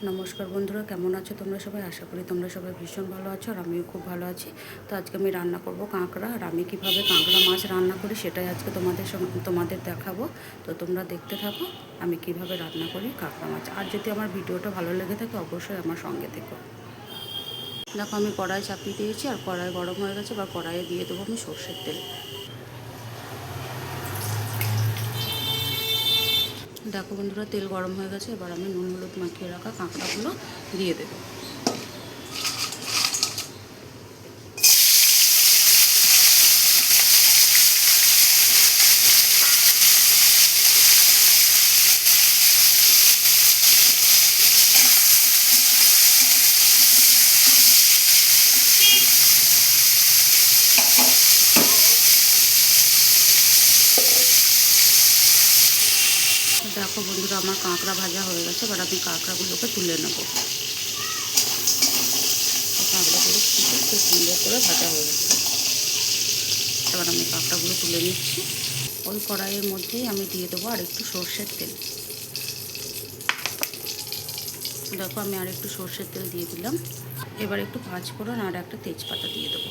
নমস্কার বন্ধুরা, কেমন আছো তোমরা সবাই? আশা করি তোমরা সবাই ভীষণ ভালো আছো, আর আমিও খুব ভালো আছি। তো আজকে আমি রান্না করব কাঁকড়া, আর আমি কীভাবে কাঁকড়া মাছ রান্না করি সেটাই আজকে তোমাদের দেখাবো। তো তোমরা দেখতে থাকো আমি কিভাবে রান্না করি কাঁকড়া মাছ। আর যদি আমার ভিডিওটা ভালো লেগে থাকে অবশ্যই আমার সঙ্গে থেকো। দেখো আমি কড়াই চাপিয়ে দিয়েছি, আর কড়াই গরম হয়ে গেছে। এবার কড়াইয়ে দিয়ে দেবো আমি সর্ষের তেল। দেখো বন্ধুরা, তেল গরম হয়ে গেছে। এবার আমি নুন হলুদ মাখিয়ে রাখা কাঁকড়াগুলো দিয়ে দেবো। দেখো বন্ধুরা, আমার কাঁকড়া ভাজা হয়ে গেছে। এবার আমি কাঁকড়াগুলোকে তুলে নেবো। কাঁকড়াগুলো খুব সুন্দর করে ভাজা হয়ে গেছে। এবার আমি কাঁকড়াগুলো তুলে নিচ্ছি। ওই কড়াইয়ের মধ্যেই আমি দিয়ে দেবো আর একটু সর্ষের তেল। দেখো আমি আর একটু সর্ষের তেল দিয়ে দিলাম। এবার একটু পাঁচফোড়ন আর একটা তেজপাতা দিয়ে দেবো।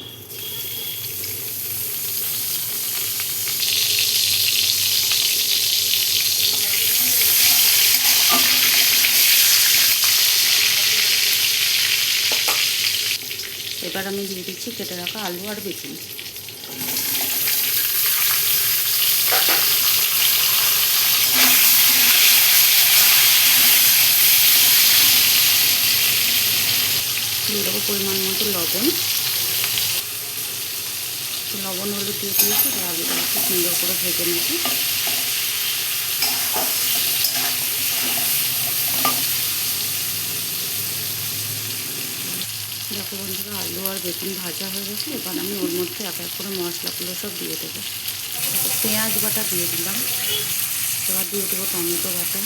এবার আমি দিয়ে দিচ্ছি কেটে রাখা আলু আর বেগুন। দিয়ে দেবো পরিমাণ মতো লবণ। লবণ হলুদ দিয়ে দিয়েছি। এবার আলুটা খুব সুন্দর করে ভেজে নিচ্ছি। দেখো বন্ধুরা, আলু আর বেগুন ভাজা হয়ে গেছে। এবার আমি ওর মধ্যে এক এক করে মশলাগুলো সব দিয়ে দেবো। পেঁয়াজ বাটা দিয়ে দিলাম। এবার দিয়ে দেবো টমেটো বাটা।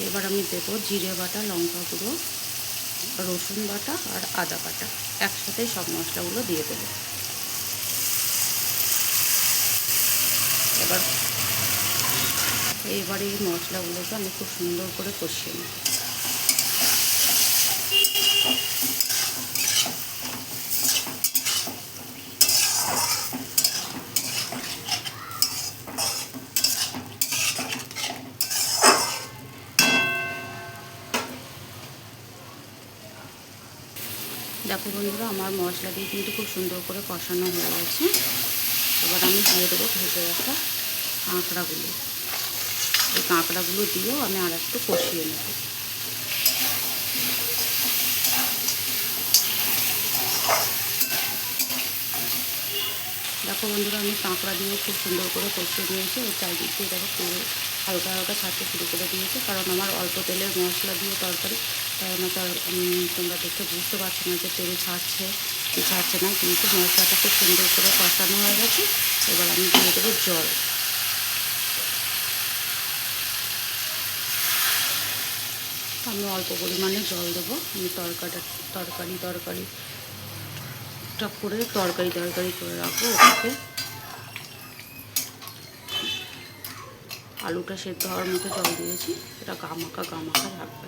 এবার আমি দেবো জিরে বাটা, লঙ্কা গুঁড়ো, রসুন বাটা আর আদা বাটা। একসাথেই সব মশলাগুলো দিয়ে দেবো। এবার এই মশলাগুলোকে আমি খুব সুন্দর করে কষিয়ে নেব। দেখো বন্ধুরা, আমার মশলা দিয়ে কিন্তু খুব সুন্দর করে কষানো হয়ে গেছে। এবার আমি দিয়ে দেবো ভেজে রাখা কাঁকড়াগুলো। এই কাঁকড়াগুলো দিয়েও আমি আর একটু কষিয়ে নেব। দেখো বন্ধুরা, আমি কাঁকড়া দিয়েও খুব সুন্দর করে কষিয়ে নিয়েছি। ওই চারিদিক দিয়ে দেখো পুরো হালকা হালকা ছাড়তে শুরু করে দিয়েছে, কারণ আমার অল্প তেলের মশলা দিয়ে তরকারি। তাই আমার তোমরা দেখতে বুঝতে পারছো না যে তেল ছাড়ছে কি ছাড়ছে না, কিন্তু মশলাটা খুব সুন্দর করে কষানো হয়ে গেছে। এবার আমি দিয়ে দেবো জল। আমি অল্প পরিমাণে জল দেবো। আমি তরকারি করে রাখবো। এটাকে আলুটা সেদ্ধ হওয়ার মতো জল দিয়েছি। এটা গামাখা থাকবে।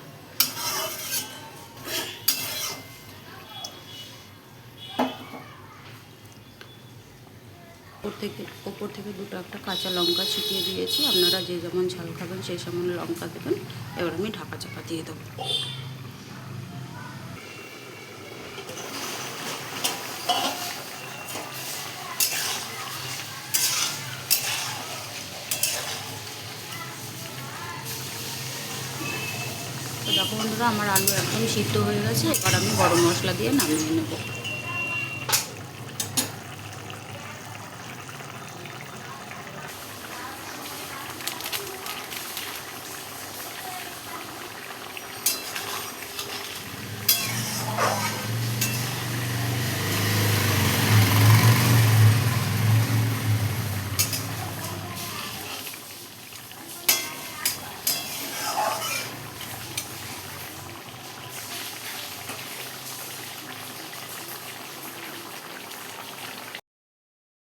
ওপর থেকে দুটো একটা কাঁচা লঙ্কা ছিটিয়ে দিয়েছি। আপনারা যে যেমন ঝাল খাবেন সেই সমান লঙ্কা দেবেন। এবার আমি ঢাকা চাপা দিয়ে দেবো। তো দেখো বন্ধুরা, আমার আলু একদম সিদ্ধ হয়ে গেছে। এবার আমি গরম মশলা দিয়ে নামিয়ে নেব।